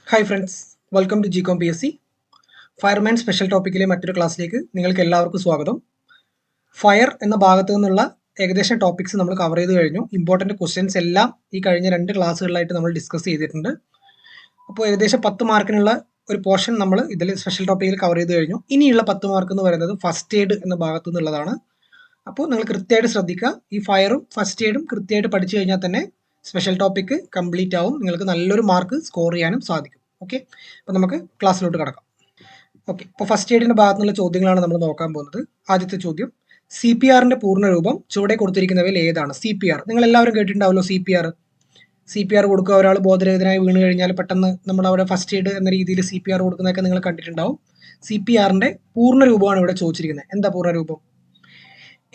Hi friends, welcome to ജികോം P S C fireman special ടോപ്പിക്കിലെ മറ്റൊരു ക്ലാസ്സിലേക്ക് നിങ്ങൾക്ക് എല്ലാവർക്കും സ്വാഗതം. ഫയർ എന്ന ഭാഗത്തു നിന്നുള്ള ഏകദേശം ടോപ്പിക്സ് നമ്മൾ കവർ ചെയ്ത് കഴിഞ്ഞു. ഇമ്പോർട്ടൻറ്റ് ക്വസ്റ്റ്യൻസ് എല്ലാം ഈ കഴിഞ്ഞ 2 ക്ലാസ്സുകളിലായിട്ട് നമ്മൾ ഡിസ്കസ് ചെയ്തിട്ടുണ്ട്. അപ്പോൾ ഏകദേശം 10 മാർക്കിനുള്ള ഒരു പോർഷൻ നമ്മൾ ഇതിൽ സ്പെഷ്യൽ ടോപ്പിക്കിൽ കവർ ചെയ്ത് കഴിഞ്ഞു. ഇനിയുള്ള 10 മാർക്ക് എന്ന് പറയുന്നത് ഫസ്റ്റ് എയ്ഡ് എന്ന ഭാഗത്തു നിന്നുള്ളതാണ്. അപ്പോൾ നിങ്ങൾ കൃത്യമായിട്ട് ശ്രദ്ധിക്കുക. ഈ ഫയറും ഫസ്റ്റ് എയ്ഡും കൃത്യമായിട്ട് പഠിച്ചു കഴിഞ്ഞാൽ തന്നെ സ്പെഷ്യൽ ടോപ്പിക്ക് കംപ്ലീറ്റ് ആവും. നിങ്ങൾക്ക് നല്ലൊരു മാർക്ക് സ്കോർ ചെയ്യാനും സാധിക്കും. ഓക്കെ, അപ്പോൾ നമുക്ക് ക്ലാസ്സിലോട്ട് കടക്കാം. ഓക്കെ, ഇപ്പോൾ ഫസ്റ്റ് എയ്ഡിൻ്റെ ഭാഗത്തു നിന്നുള്ള ചോദ്യങ്ങളാണ് നമ്മൾ നോക്കാൻ പോകുന്നത്. ആദ്യത്തെ ചോദ്യം, സി പി ആറിൻ്റെ പൂർണ്ണരൂപം ചുവടെ കൊടുത്തിരിക്കുന്നവയിൽ ഏതാണ്? സി പി ആർ നിങ്ങൾ എല്ലാവരും കേട്ടിട്ടുണ്ടാവല്ലോ. സി പി ആർ കൊടുക്കുക, ഒരാൾ ബോധരഹിതനായി വീണ് കഴിഞ്ഞാൽ പെട്ടെന്ന് നമ്മൾ അവിടെ ഫസ്റ്റ് എയ്ഡ് എന്ന രീതിയിൽ സി പി ആർ കൊടുക്കുന്നതൊക്കെ നിങ്ങൾ കണ്ടിട്ടുണ്ടാവും. സി പി ആറിൻ്റെ പൂർണ്ണരൂപമാണ് ഇവിടെ ചോദിച്ചിരിക്കുന്നത്. എന്താ പൂർണ്ണരൂപം?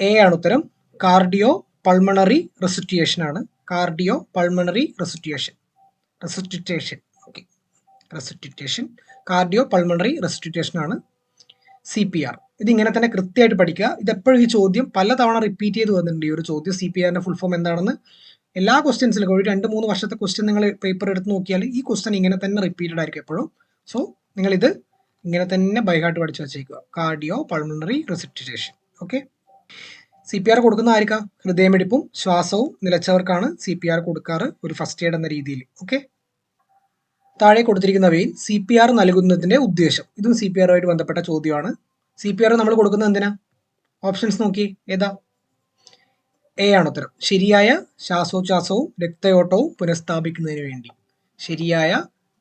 എ ആണ് ഉത്തരം. കാർഡിയോ പൾമണറി റെസിസ്റ്റേഷൻ ആണ്. Cardio pulmonary resuscitation. Okay, റെസിസ്റ്റേഷൻ, cardio pulmonary റെസിസ്റ്റേഷൻ ആണ് സി പി ആർ. ഇതിങ്ങനെ തന്നെ കൃത്യമായിട്ട് പഠിക്കുക. ഇതെപ്പോഴും ഈ ചോദ്യം പലതവണ റിപ്പീറ്റ് ചെയ്ത് വന്നിട്ടുണ്ട്. ഈ ഒരു ചോദ്യം സി പി ആറിന്റെ ഫുൾ ഫോം എന്താണെന്ന് എല്ലാ ക്വസ്റ്റ്യൻസിലും ഒരു 2-3 വർഷത്തെ ക്വസ്റ്റ്യൻ നിങ്ങൾ പേപ്പർ എടുത്ത് നോക്കിയാൽ ഈ ക്വസ്റ്റ്യൻ ഇങ്ങനെ തന്നെ റിപ്പീറ്റഡ് ആയിരിക്കും എപ്പോഴും. സോ നിങ്ങൾ ഇത് ഇങ്ങനെ തന്നെ ബൈ ഹാർട്ട് പഠിച്ചു വെച്ചേക്കുക. Cardio pulmonary resuscitation. Okay, C P R കൊടുക്കുന്ന ആർക്കാ? ഹൃദയമിടിപ്പും ശ്വാസവും നിലച്ചവർക്കാണ് സി പി ആർ കൊടുക്കാറ് ഒരു ഫസ്റ്റ് എയ്ഡ് എന്ന രീതിയിൽ. ഓക്കെ, താഴെ കൊടുത്തിരിക്കുന്നവയിൽ സി പി ആർ നൽകുന്നതിന്റെ ഉദ്ദേശം. ഇതും സി പി ആറുമായിട്ട് ബന്ധപ്പെട്ട ചോദ്യമാണ്. സി പി ആർ നമ്മൾ കൊടുക്കുന്നത് എന്തിനാ? ഓപ്ഷൻസ് നോക്കി, ഏതാ? എ ആണ് ഉത്തരം. ശരിയായ ശ്വാസോച്ഛ്വാസവും രക്തയോട്ടവും പുനഃസ്ഥാപിക്കുന്നതിന് വേണ്ടി. ശരിയായ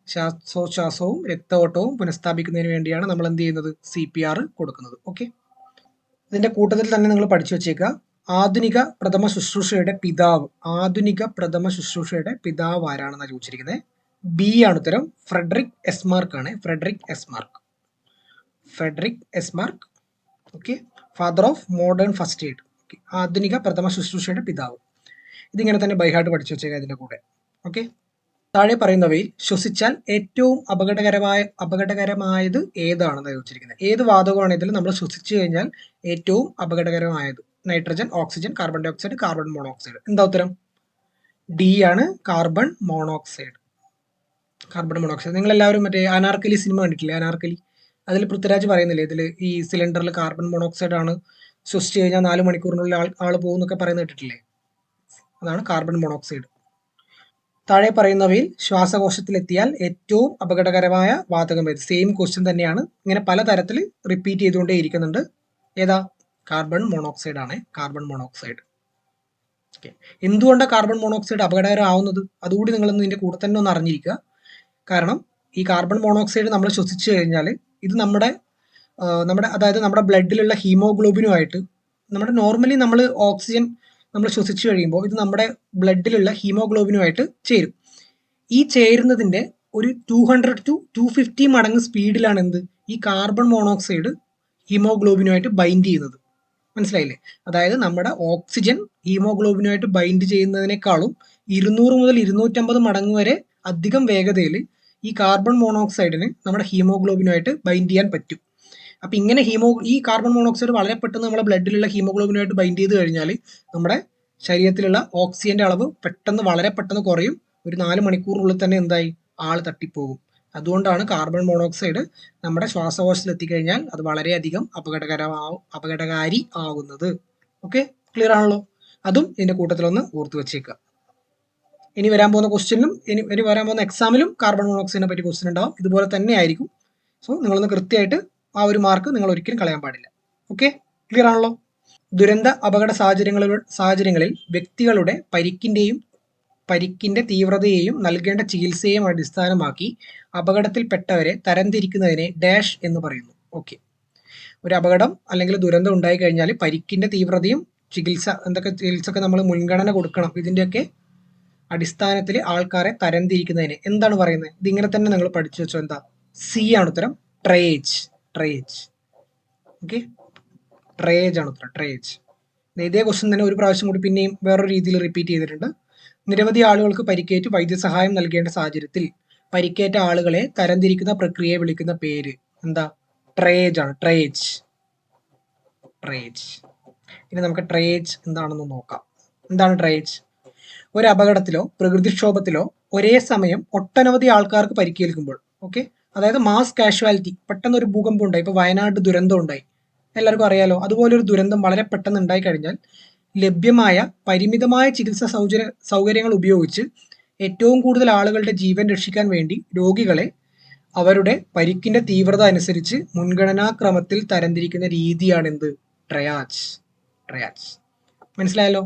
ശ്വാസോച്ഛ്വാസവും രക്തയോട്ടവും പുനഃസ്ഥാപിക്കുന്നതിന് വേണ്ടിയാണ് നമ്മൾ എന്ത് ചെയ്യുന്നത്? സി പി ആർ കൊടുക്കുന്നത്. ഓക്കെ, ഇതിന്റെ കൂട്ടത്തിൽ തന്നെ നിങ്ങൾ പഠിച്ചു വെച്ചേക്കുക. ആധുനിക പ്രഥമ ശുശ്രൂഷയുടെ പിതാവ്. ആധുനിക പ്രഥമ ശുശ്രൂഷയുടെ പിതാവ് ആരാണെന്നാണ് ചോദിച്ചിരിക്കുന്നത്. ബി ആണ് ഉത്തരം. ഫ്രെഡറിക് എസ്മാർക്ക് ആണ്. Frederic Esmarch. Okay, father of modern first aid. Okay, ആധുനിക പ്രഥമ ശുശ്രൂഷയുടെ പിതാവ്. ഇതിങ്ങനെ തന്നെ ബൈഹാർട്ട് പഠിച്ചു വെച്ചേക്കാം ഇതിന്റെ കൂടെ. ഓക്കെ, താഴെ പറയുന്നവയിൽ ശ്വസിച്ചാൽ ഏറ്റവും അപകടകരമായത് ഏതാണെന്ന് ചോദിച്ചിരിക്കുന്നത്. ഏത് വാതകമാണ് ഇതിൽ നമ്മൾ ശ്വസിച്ചു കഴിഞ്ഞാൽ ഏറ്റവും അപകടകരമായത്? Nitrogen, oxygen, carbon di oxide, carbon monoxide. എന്താ ഉത്തരം? ഡി ആണ്, കാർബൺ മോണോക്സൈഡ്. നിങ്ങൾ എല്ലാവരും മറ്റേ അനാർക്കലി സിനിമ കണ്ടിട്ടില്ലേ? അനാർക്കലി, അതിൽ പൃഥ്വിരാജ് പറയുന്നില്ലേ, ഇതിൽ ഈ സിലിണ്ടറിൽ കാർബൺ മോണോക്സൈഡ് ആണ് ശ്വസിച്ചു കഴിഞ്ഞാൽ 4 മണിക്കൂറിനുള്ളിൽ ആൾ പോകുന്നൊക്കെ പറയുന്നത് കേട്ടിട്ടില്ലേ? അതാണ് കാർബൺ മോണോക്സൈഡ്. താഴെ പറയുന്നവയിൽ ശ്വാസകോശത്തിലെത്തിയാൽ ഏറ്റവും അപകടകരമായ വാതകം ഏത്? സെയിം ക്വസ്റ്റ്യൻ തന്നെയാണ്, ഇങ്ങനെ പലതരത്തിൽ റിപ്പീറ്റ് ചെയ്തുകൊണ്ടേ ഇരിക്കുന്നുണ്ട്. ഏതാ? കാർബൺ മോണോക്സൈഡ് ആണ്. Carbon monoxide. ഓക്കെ, എന്തുകൊണ്ടാണ് കാർബൺ മോണോക്സൈഡ് അപകടകരമാവുന്നത്? അതുകൂടി നിങ്ങളൊന്ന് ഇതിന്റെ കൂടെ തന്നെ ഒന്ന് അറിഞ്ഞിരിക്കുക. കാരണം ഈ കാർബൺ മോണോക്സൈഡ് നമ്മൾ ശ്വസിച്ചു കഴിഞ്ഞാൽ ഇത് നമ്മുടെ അതായത് നമ്മുടെ ബ്ലഡിലുള്ള ഹീമോഗ്ലോബിനുമായിട്ട്, നമ്മുടെ നോർമലി നമ്മൾ ഓക്സിജൻ നമ്മൾ ശ്വസിച്ചു കഴിയുമ്പോൾ ഇത് നമ്മുടെ ബ്ലഡിലുള്ള ഹീമോഗ്ലോബിനുമായിട്ട് ചേരും. ഈ ചേരുന്നതിന്റെ ഒരു 200 to 250 മടങ്ങ് സ്പീഡിലാണ് എന്ത്, ഈ കാർബൺ മോണോക്സൈഡ് ഹീമോഗ്ലോബിനുമായിട്ട് ബൈൻഡ് ചെയ്യുന്നത്. മനസ്സിലായില്ലേ? അതായത് നമ്മുടെ ഓക്സിജൻ ഹീമോഗ്ലോബിനുമായിട്ട് ബൈൻഡ് ചെയ്യുന്നതിനേക്കാളും 200 മുതൽ 250 മടങ്ങ് വരെ അധികം വേഗതയിൽ ഈ കാർബൺ മോണോക്സൈഡിന് നമ്മുടെ ഹീമോഗ്ലോബിനുമായിട്ട് ബൈൻഡ് ചെയ്യാൻ പറ്റും. അപ്പം ഇങ്ങനെ ഈ കാർബൺ മോണോക്സൈഡ് വളരെ പെട്ടെന്ന് നമ്മുടെ ബ്ലഡിലുള്ള ഹീമോഗ്ലോബിനുമായിട്ട് ബൈൻഡ് ചെയ്ത് കഴിഞ്ഞാൽ നമ്മുടെ ശരീരത്തിലുള്ള ഓക്സിജന്റെ അളവ് വളരെ പെട്ടെന്ന് കുറയും. ഒരു 4 മണിക്കൂറിനുള്ളിൽ തന്നെ എന്തായി, ആൾ തട്ടിപ്പോകും. അതുകൊണ്ടാണ് കാർബൺ മോണോക്സൈഡ് നമ്മുടെ ശ്വാസകോശത്തിൽ എത്തിക്കഴിഞ്ഞാൽ അത് വളരെയധികം അപകടകാരി ആകുന്നത്. ഓക്കെ, ക്ലിയർ ആണല്ലോ? അതും ഇതിന്റെ കൂട്ടത്തിലൊന്ന് ഓർത്തു വെച്ചേക്കുക. ഇനി വരാൻ പോകുന്ന ക്വസ്റ്റ്യനിലും ഇനി വരാൻ പോകുന്ന എക്സാമിലും കാർബൺ മോണോക്സൈഡിനെ പറ്റി ക്വസ്റ്റ്യൻ ഉണ്ടാവും. ഇതുപോലെ തന്നെ ആയിരിക്കും. സോ നിങ്ങളൊന്ന് കൃത്യമായിട്ട് ആ ഒരു മാർക്ക് നിങ്ങൾ ഒരിക്കലും കളയാൻ പാടില്ല. ഓക്കെ, ക്ലിയർ ആണല്ലോ? ദുരന്ത അപകട സാഹചര്യങ്ങളിൽ വ്യക്തികളുടെ പരിക്കിന്റെ തീവ്രതയെയും നൽകേണ്ട ചികിത്സയെയും അടിസ്ഥാനമാക്കി അപകടത്തിൽപ്പെട്ടവരെ തരംതിരിക്കുന്നതിനെ ഡാഷ് എന്ന് പറയുന്നു. ഓക്കെ, ഒരു അപകടം അല്ലെങ്കിൽ ദുരന്തം ഉണ്ടായി കഴിഞ്ഞാൽ പരിക്കിന്റെ തീവ്രതയും ചികിത്സക്ക് നമ്മൾ മുൻഗണന കൊടുക്കണം. ഇതിന്റെയൊക്കെ അടിസ്ഥാനത്തിൽ ആൾക്കാരെ തരംതിരിക്കുന്നതിന് എന്താണ് പറയുന്നത്? ഇതിങ്ങനെ തന്നെ നിങ്ങൾ പഠിച്ചു വെച്ചോ. എന്താ? സി ആണ് ഉത്തരം. ട്രയേജ്. ഓക്കെ, ട്രയേജ് ആണ് ഉത്തരം. ട്രയേജ്. ഇതേ ക്വസ്റ്റ്യൻ തന്നെ ഒരു പ്രാവശ്യം കൂടി പിന്നെയും വേറൊരു രീതിയിൽ റിപ്പീറ്റ് ചെയ്തിട്ടുണ്ട്. നിരവധി ആളുകൾക്ക് പരിക്കേറ്റ് വൈദ്യസഹായം നൽകേണ്ട സാഹചര്യത്തിൽ പരിക്കേറ്റ ആളുകളെ തരംതിരിക്കുന്ന പ്രക്രിയയെ വിളിക്കുന്ന പേര് എന്താ? ട്രയേജ് ആണ്. ട്രയേജ്. ഇനി നമുക്ക് എന്താണെന്ന് നോക്കാം. എന്താണ് ട്രയേജ്? ഒരു അപകടത്തിലോ പ്രകൃതിക്ഷോഭത്തിലോ ഒരേ സമയം ഒട്ടനവധി ആൾക്കാർക്ക് പരിക്കേൽക്കുമ്പോൾ, ഓക്കെ, അതായത് മാസ് കാഷ്വാലിറ്റി, പെട്ടെന്ന് ഒരു ഭൂകമ്പം ഉണ്ടായി, ഇപ്പോൾ വയനാട് ദുരന്തം ഉണ്ടായി, എല്ലാവർക്കും അറിയാലോ, അതുപോലെ ഒരു ദുരന്തം വളരെ പെട്ടെന്ന് ഉണ്ടായി കഴിഞ്ഞാൽ ലഭ്യമായ പരിമിതമായ ചികിത്സാ സൗകര്യങ്ങൾ ഉപയോഗിച്ച് ഏറ്റവും കൂടുതൽ ആളുകളുടെ ജീവൻ രക്ഷിക്കാൻ വേണ്ടി രോഗികളെ അവരുടെ പരിക്കിന്റെ തീവ്രത അനുസരിച്ച് മുൻഗണനാക്രമത്തിൽ തരംതിരിക്കുന്ന രീതിയാണെന്ത്? ട്രയാജ്. ട്രയാജ് മനസ്സിലായല്ലോ?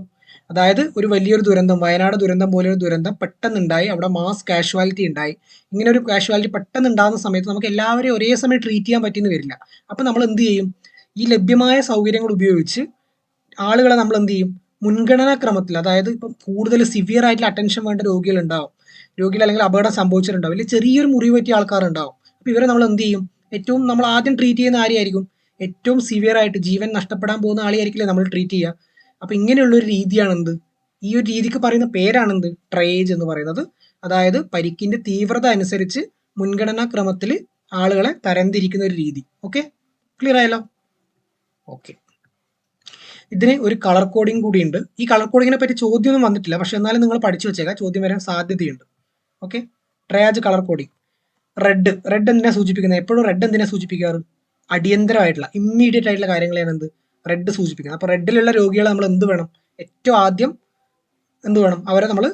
അതായത് ഒരു വലിയൊരു ദുരന്തം, വയനാട് ദുരന്തം പോലൊരു ദുരന്തം പെട്ടെന്നുണ്ടായി, അവിടെ മാസ് കാഷ്വാലിറ്റി ഉണ്ടായി. ഇങ്ങനെ ഒരു കാഷ്വാലിറ്റി പെട്ടെന്ന് ഉണ്ടാകുന്ന സമയത്ത് നമുക്ക് എല്ലാവരെയും ഒരേ സമയം ട്രീറ്റ് ചെയ്യാൻ പറ്റിയെന്ന് വരില്ല. അപ്പം നമ്മൾ എന്ത് ചെയ്യും? ഈ ലഭ്യമായ സൗകര്യങ്ങൾ ഉപയോഗിച്ച് ആളുകളെ നമ്മൾ എന്ത് ചെയ്യും? മുൻഗണനാ ക്രമത്തിൽ, അതായത് ഇപ്പം കൂടുതൽ സിവിയർ ആയിട്ടുള്ള അറ്റൻഷൻ വേണ്ട രോഗികളുണ്ടാവും, രോഗികൾ അല്ലെങ്കിൽ അപകടം സംഭവിച്ചിട്ടുണ്ടാവും, അല്ലെങ്കിൽ ചെറിയൊരു മുറിവ് പറ്റിയ ആൾക്കാരുണ്ടാവും. അപ്പോൾ ഇവരെ നമ്മൾ എന്ത് ചെയ്യും? ഏറ്റവും നമ്മൾ ആദ്യം ട്രീറ്റ് ചെയ്യുന്ന ആരെയായിരിക്കും? ഏറ്റവും സിവിയർ ആയിട്ട് ജീവൻ നഷ്ടപ്പെടാൻ പോകുന്ന ആളെയായിരിക്കില്ലേ നമ്മൾ ട്രീറ്റ് ചെയ്യുക. അപ്പം ഇങ്ങനെയുള്ളൊരു രീതിയാണെന്ത്? ഈ ഒരു രീതിക്ക് പറയുന്ന പേരാണെന്ത്? ട്രയേജ് എന്ന് പറയുന്നത്. അതായത് പരിക്കിന്റെ തീവ്രത അനുസരിച്ച് മുൻഗണനാ ക്രമത്തിൽ ആളുകളെ തരംതിരിക്കുന്ന ഒരു രീതി. ഓക്കെ, ക്ലിയർ ആയല്ലോ? ഓക്കെ, ഇതിന് ഒരു കളർ കോഡിങ് കൂടിയുണ്ട്. ഈ കളർ കോഡിങ്ങിനെ പറ്റി ചോദ്യമൊന്നും വന്നിട്ടില്ല, പക്ഷെ എന്നാലും നിങ്ങൾ പഠിച്ചു വെച്ചേക്കാം, ചോദ്യം വരാൻ സാധ്യതയുണ്ട്. Okay, triage colour coding. Red എന്തിനാ സൂചിപ്പിക്കുന്നത്? എപ്പോഴും റെഡ് എന്തിനാ സൂചിപ്പിക്കാറ്? അടിയന്തരമായിട്ടുള്ള, ഇമ്മീഡിയറ്റ് ആയിട്ടുള്ള കാര്യങ്ങളെയാണ് എന്ത്? റെഡ് സൂചിപ്പിക്കുന്നത്. അപ്പോൾ റെഡിലുള്ള രോഗികളെ നമ്മൾ എന്ത് വേണം? ഏറ്റവും ആദ്യം എന്ത് വേണം? അവരെ നമ്മൾ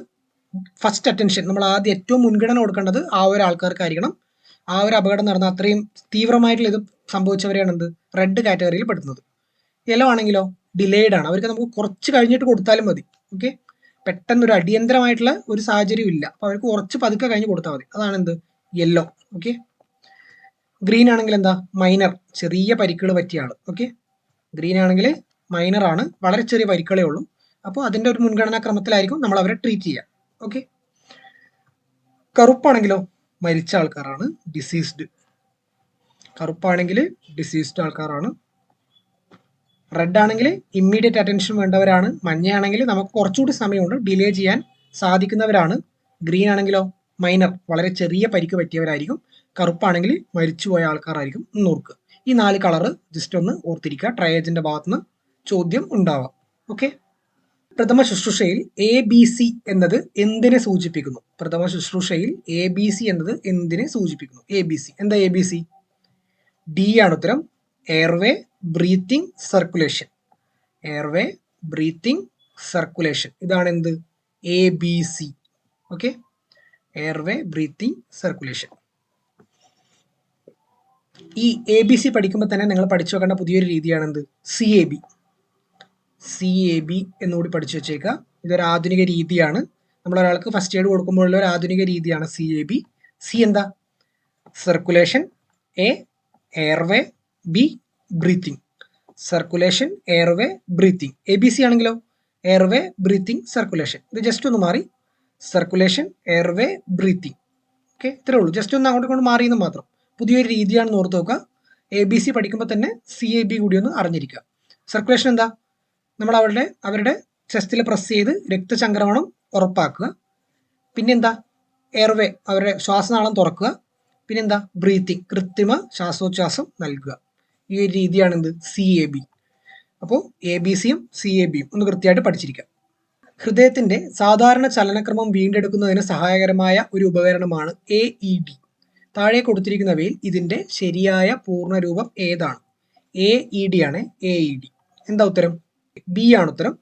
ഫസ്റ്റ് അറ്റൻഷൻ, നമ്മൾ ആദ്യം ഏറ്റവും മുൻഗണന കൊടുക്കേണ്ടത് ആ ഒരു ആൾക്കാർക്കായിരിക്കണം. ആ ഒരു അപകടം നടന്ന അത്രയും തീവ്രമായിട്ടുള്ള ഇത് സംഭവിച്ചവരെയാണ് എന്ത്? റെഡ് കാറ്റഗറിയിൽ പെടുന്നത്. യെല്ലോ ആണെങ്കിലോ ഡിലേഡ് ആണ്, അവർക്ക് നമുക്ക് കുറച്ച് കഴിഞ്ഞിട്ട് കൊടുത്താലും മതി. ഓക്കെ, പെട്ടെന്ന് ഒരു അടിയന്തരമായിട്ടുള്ള ഒരു സാഹചര്യം ഇല്ല, അപ്പോൾ അവർക്ക് കുറച്ച് പതുക്കെ കഴിഞ്ഞ് കൊടുത്താൽ മതി. അതാണ് എന്ത്? യെല്ലോ. ഓക്കെ, ഗ്രീൻ ആണെങ്കിൽ എന്താ? മൈനർ, ചെറിയ പരിക്കുകൾ പറ്റിയ ആൾ. ഓക്കെ, ഗ്രീൻ ആണെങ്കിൽ മൈനർ ആണ്, വളരെ ചെറിയ പരിക്കുകളേ ഉള്ളൂ. അപ്പോൾ അതിൻ്റെ ഒരു മുൻഗണനാ ക്രമത്തിലായിരിക്കും നമ്മൾ അവരെ ട്രീറ്റ് ചെയ്യുക. ഓക്കെ, കറുപ്പാണെങ്കിലോ മരിച്ച ആൾക്കാരാണ്, ഡിസീസ്ഡ്. കറുപ്പാണെങ്കിൽ ഡിസീസ്ഡ് ആൾക്കാരാണ്. റെഡ് ആണെങ്കിൽ ഇമ്മീഡിയറ്റ് അറ്റൻഷൻ വേണ്ടവരാണ്. മഞ്ഞയാണെങ്കിൽ നമുക്ക് കുറച്ചുകൂടി സമയമുണ്ട്, ഡിലേ ചെയ്യാൻ സാധിക്കുന്നവരാണ്. ഗ്രീൻ ആണെങ്കിലോ മൈനർ, വളരെ ചെറിയ പരിക്ക് പറ്റിയവരായിരിക്കും. കറുപ്പാണെങ്കിൽ മരിച്ചുപോയ ആൾക്കാരായിരിക്കും. ഓർക്കുക, ഈ 4 കളറ് ജസ്റ്റ് ഒന്ന് ഓർത്തിരിക്കുക, ട്രയേജിന്റെ ഭാഗത്തുനിന്ന് ചോദ്യം ഉണ്ടാവാം. ഓക്കെ, പ്രഥമ ശുശ്രൂഷയിൽ ABC എന്നത് എന്തിനെ സൂചിപ്പിക്കുന്നു? പ്രഥമ ശുശ്രൂഷയിൽ ABC എന്നത് എന്തിനെ സൂചിപ്പിക്കുന്നു? ABC എന്താ? ABC ഡി ആണ് ഉത്തരം. Airway, breathing, circulation. Airway, breathing, circulation, ഇതാണ് എന്ത്? ABC. Okay, airway, breathing, circulation. ഈ ABC പഠിക്കുമ്പോൾ തന്നെ നിങ്ങൾ പഠിച്ചു വെക്കേണ്ട പുതിയൊരു രീതിയാണ് എന്ത്? CAB. CAB എന്നുകൂടി പഠിച്ചു വെച്ചേക്കുക. ഇതൊരു ആധുനിക രീതിയാണ്. നമ്മൾ ഒരാൾക്ക് ഫസ്റ്റ് എയ്ഡ് കൊടുക്കുമ്പോഴുള്ള ഒരു ആധുനിക രീതിയാണ് CAB. സി എന്താ? Circulation. A airway, B breathing. Circulation, airway, breathing. ABC ആണെങ്കിലോ എയർവേ, ബ്രീത്തിങ്, സർക്കുലേഷൻ. ഇത് ജസ്റ്റ് ഒന്ന് മാറി, സർക്കുലേഷൻ, എയർവേ, ബ്രീത്തിങ്. ഓക്കെ, ഇത്രേ ഉള്ളൂ. ജസ്റ്റ് ഒന്ന് അങ്ങോട്ട് കൊണ്ട് മാറിയെന്ന് മാത്രം. പുതിയൊരു രീതിയാണെന്ന് ഓർത്ത് നോക്കുക. ABC പഠിക്കുമ്പോൾ തന്നെ CAB കൂടി ഒന്ന് അറിഞ്ഞിരിക്കുക. സർക്കുലേഷൻ എന്താ? നമ്മൾ അവരുടെ ചെസ്റ്റിൽ പ്രസ് ചെയ്ത് രക്തചംക്രമണം ഉറപ്പാക്കുക. പിന്നെന്താ? എയർവേ, അവരുടെ ശ്വാസനാളം തുറക്കുക. പിന്നെന്താ? ബ്രീത്തിങ്, കൃത്രിമ ശ്വാസോച്ഛ്വാസം നൽകുക. ഈ ഒരു രീതിയാണ് എന്ത്? CAB. അപ്പോൾ ABCയും CABയും ഒന്ന് കൃത്യമായിട്ട് പഠിച്ചിരിക്കുക. ഹൃദയത്തിന്റെ സാധാരണ ചലനക്രമം വീണ്ടെടുക്കുന്നതിന് സഹായകരമായ ഒരു ഉപകരണമാണ് AED. താഴെ കൊടുത്തിരിക്കുന്നവയിൽ ഇതിന്റെ ശരിയായ പൂർണ്ണരൂപം ഏതാണ്? AED ആണ്. AED എന്താ ഉത്തരം? ബി ആണ് ഉത്തരം.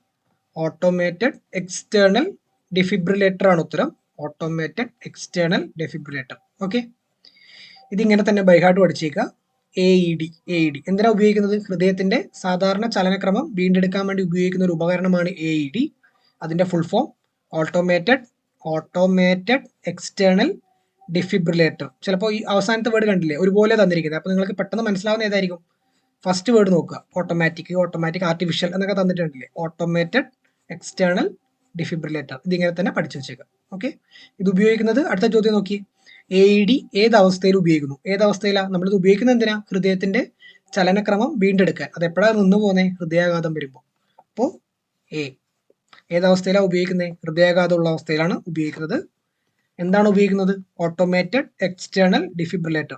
ഓട്ടോമേറ്റഡ് എക്സ്റ്റേണൽ ഡെഫിബ്രിലേറ്റർ ആണ് ഉത്തരം. Automated external defibrillator. ഓക്കെ, ഇതിങ്ങനെ തന്നെ ബൈഹാർട്ട് പഠിച്ചേക്കുക. AED എന്തിനാ ഉപയോഗിക്കുന്നത്? ഹൃദയത്തിന്റെ സാധാരണ ചലനക്രമം വീണ്ടെടുക്കാൻ വേണ്ടി ഉപയോഗിക്കുന്ന ഒരു ഉപകരണമാണ് AED. അതിന്റെ full form automated external defibrillator. ചിലപ്പോൾ ഈ അവസാനത്തെ വേർഡ് കണ്ടില്ലേ, ഒരുപോലെ തന്നിരിക്കുന്നത്. അപ്പോൾ നിങ്ങൾക്ക് പെട്ടെന്ന് മനസ്സിലാവുന്ന ഏതായിരിക്കും? ഫസ്റ്റ് വേർഡ് നോക്കുക, ഓട്ടോമാറ്റിക്, ആർട്ടിഫിഷ്യൽ എന്നൊക്കെ തന്നിട്ടുണ്ടല്ലേ. ഓട്ടോമേറ്റഡ് എക്സ്റ്റേണൽ ഡെഫിബ്രിലേറ്റർ, ഇതിങ്ങനെ തന്നെ പഠിച്ചു വെച്ചേക്കാം. ഓക്കെ, ഇത് ഉപയോഗിക്കുന്നത്, അടുത്ത ചോദ്യം നോക്കി, AED ഏത് അവസ്ഥയിൽ ഉപയോഗിക്കുന്നു? ഏത് അവസ്ഥയിലാണ് നമ്മളിത് ഉപയോഗിക്കുന്നത്? എന്തിനാ? ഹൃദയത്തിന്റെ ചലനക്രമം വീണ്ടെടുക്കാൻ. അത് എപ്പോഴാണ് നിന്ന് പോകുന്നത്? ഹൃദയാഘാതം വരുമ്പോൾ. അപ്പോൾ ഏതവസ്ഥയിലാണ് ഉപയോഗിക്കുന്നത്? ഹൃദയാഘാതമുള്ള അവസ്ഥയിലാണ് ഉപയോഗിക്കുന്നത്. എന്താണ് ഉപയോഗിക്കുന്നത്? Automated external defibrillator.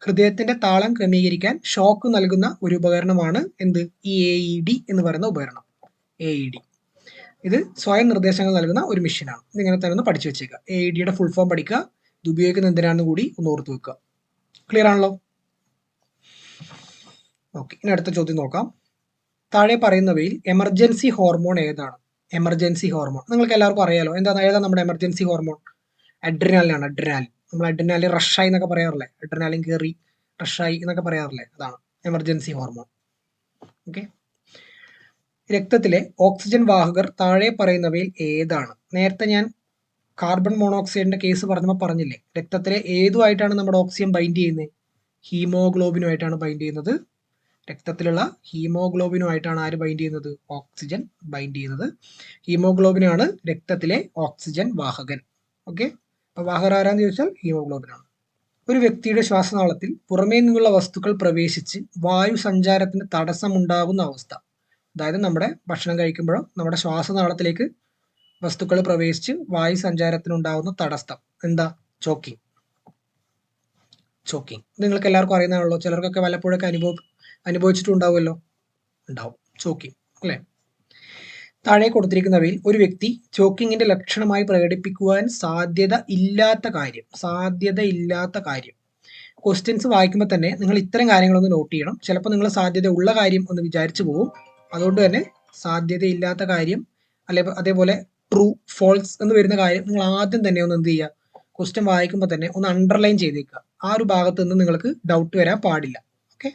ഹൃദയത്തിന്റെ താളം ക്രമീകരിക്കാൻ ഷോക്ക് നൽകുന്ന ഒരു ഉപകരണമാണ് എന്ത്? ഈ AED എന്ന് പറയുന്ന ഉപകരണം. AED. ഇത് സ്വയം നിർദ്ദേശങ്ങൾ നൽകുന്ന ഒരു മെഷീനാണ്. ഇതിങ്ങനെ തന്നെ ഒന്ന് പഠിച്ചു വെച്ചേക്കുക. AEDയുടെ ഫുൾ ഫോം പഠിക്കുക. ഇത് ഉപയോഗിക്കുന്ന എന്തിനാണെന്ന് കൂടി ഒന്ന് ഓർത്ത് വെക്കുക. ക്ലിയർ ആണല്ലോ? ഓക്കെ, ഇനി അടുത്ത ചോദ്യം നോക്കാം. താഴെ പറയുന്നവയിൽ എമർജൻസി ഹോർമോൺ ഏതാണ്? എമർജൻസി ഹോർമോൺ നിങ്ങൾക്ക് എല്ലാവർക്കും അറിയാലോ. ഏതാണ് നമ്മുടെ എമർജൻസി ഹോർമോൺ? അഡ്രിനാലിനാണ്. അഡ്രിനാലിൻ. നമ്മൾ അഡ്രിനാലിൻ റഷായി എന്നൊക്കെ പറയാറില്ലേ? അഡ്രിനാലിൻ കയറി റഷായി എന്നൊക്കെ പറയാറില്ലേ? അതാണ് എമർജൻസി ഹോർമോൺ. ഓക്കെ. രക്തത്തിലെ ഓക്സിജൻ വാഹകർ താഴെ പറയുന്നവയിൽ ഏതാണ്? നേരത്തെ ഞാൻ കാർബൺ മോണോക്സൈഡിന്റെ കേസ് പറഞ്ഞപ്പോൾ പറഞ്ഞില്ലേ, രക്തത്തിലെ ഏതുമായിട്ടാണ് നമ്മുടെ ഓക്സിജൻ ബൈൻഡ് ചെയ്യുന്നത്? ഹീമോഗ്ലോബിനുമായിട്ടാണ് ബൈൻഡ് ചെയ്യുന്നത്. രക്തത്തിലുള്ള ഹീമോഗ്ലോബിനുമായിട്ടാണ് ആര് ബൈൻഡ് ചെയ്യുന്നത്? ഓക്സിജൻ ബൈൻഡ് ചെയ്യുന്നത്. ഹീമോഗ്ലോബിനാണ് രക്തത്തിലെ ഓക്സിജൻ വാഹകൻ. ഓക്കെ, അപ്പൊ വാഹകർ ആരാന്ന് ചോദിച്ചാൽ ഹീമോഗ്ലോബിനാണ്. ഒരു വ്യക്തിയുടെ ശ്വാസനാളത്തിൽ പുറമേ നിന്നുള്ള വസ്തുക്കൾ പ്രവേശിച്ച് വായു സഞ്ചാരത്തിന് തടസ്സമുണ്ടാകുന്ന അവസ്ഥ. അതായത് നമ്മുടെ ഭക്ഷണം കഴിക്കുമ്പോഴോ നമ്മുടെ ശ്വാസനാളത്തിലേക്ക് വസ്തുക്കൾ പ്രവേശിച്ച് വായു സഞ്ചാരത്തിനുണ്ടാകുന്ന തടസ്സം എന്താ? ചോക്കിംഗ്. ചോക്കിംഗ് നിങ്ങൾക്ക് എല്ലാവർക്കും അറിയുന്നതാണല്ലോ. ചിലർക്കൊക്കെ വല്ലപ്പോഴൊക്കെ അനുഭവിച്ചിട്ടുണ്ടാവുമല്ലോ. ഉണ്ടാവും ചോക്കിംഗ്, അല്ലേ? താഴെ കൊടുത്തിരിക്കുന്നവയിൽ ഒരു വ്യക്തി ചോക്കിങ്ങിന്റെ ലക്ഷണമായി പ്രകടിപ്പിക്കുവാൻ സാധ്യത ഇല്ലാത്ത കാര്യം. ക്വസ്റ്റ്യൻസ് വായിക്കുമ്പോൾ തന്നെ നിങ്ങൾ ഇത്തരം കാര്യങ്ങളൊന്ന് നോട്ട് ചെയ്യണം. ചിലപ്പോൾ നിങ്ങൾ സാധ്യത ഉള്ള കാര്യം ഒന്ന് വിചാരിച്ചു പോകും. അതുകൊണ്ട് തന്നെ സാധ്യതയില്ലാത്ത കാര്യം അതേപോലെ ട്രൂ ഫോൾസ് എന്ന് വരുന്ന കാര്യം നിങ്ങൾ ആദ്യം തന്നെ ഒന്ന് എന്ത് ചെയ്യുക, ക്വസ്റ്റ്യൻ വായിക്കുമ്പോൾ തന്നെ ഒന്ന് അണ്ടർലൈൻ ചെയ്തേക്കുക. ആ ഒരു ഭാഗത്ത് നിന്ന് നിങ്ങൾക്ക് ഡൗട്ട് വരാൻ പാടില്ല. ഓക്കെ,